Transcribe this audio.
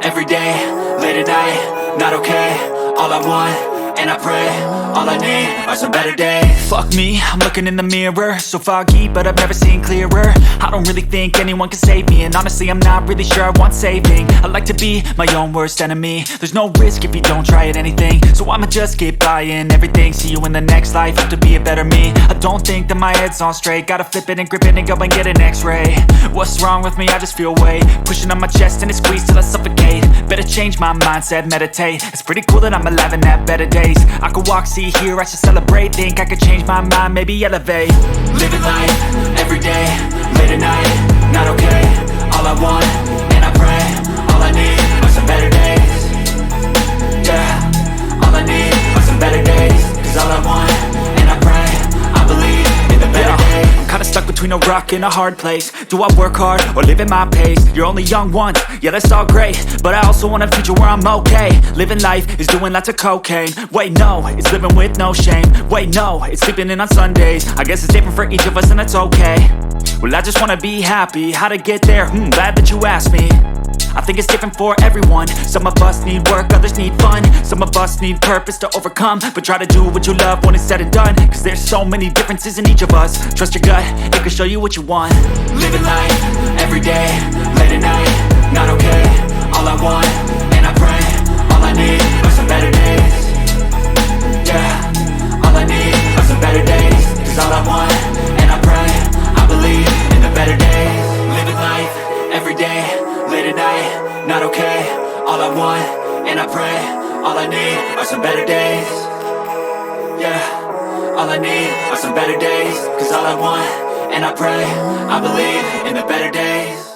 every day, late at night, not okay. All I want, and I pray, all I need are some better days. Fuck me, I'm looking in the mirror, so foggy, but I've never seen clearer. I don't really think anyone can save me, and honestly I'm not really sure I want saving. I like to be my own worst enemy. There's no risk if you don't try at anything, so I'ma just keep buying everything. See you in the next life, have to be a better me. I don't think that my head's on straight, gotta flip it and grip it and go and get an x-ray. What's wrong with me? I just feel weight pushing on my chest and it squeezes till I suffocate. Better change my mindset, meditate. It's pretty cool that I'm alive and have better days. I could walk, see, hear, I should celebrate. Think I could change my mind, maybe elevate. Living life, every day, late at night, not okay. All I want, and I pray, all I need are some better days. Yeah, all I need are some better days. Cause all I want, and I pray, I believe in the better days. I'm kinda stuck between a rock and a hard place. Do I work hard or live at my pace? You're only young once, yeah that's all great, but I also want a future where I'm okay. Living life is doing lots of cocaine. Wait no, it's living with no shame. Wait no, it's sleeping in on Sundays. I guess it's different for each of us and that's okay. Well I just wanna be happy, how to get there? Glad that you asked me. I think it's different for everyone. Some of us need work, others need fun. Some of us need purpose to overcome. But try to do what you love when it's said and done. Cause there's so many differences in each of us. Trust your gut, it can show you what you want. Living life, every day, late at night, not okay. All I want, and I pray, all I need are some better days. Yeah, all I need are some better days. Cause all I want, and I pray, I believe in the better days. Living life, every day, late at night, not okay. All I want, and I pray, all I need are some better days. Yeah, all I need are some better days. Cause all I want, and I pray, I believe in the better days.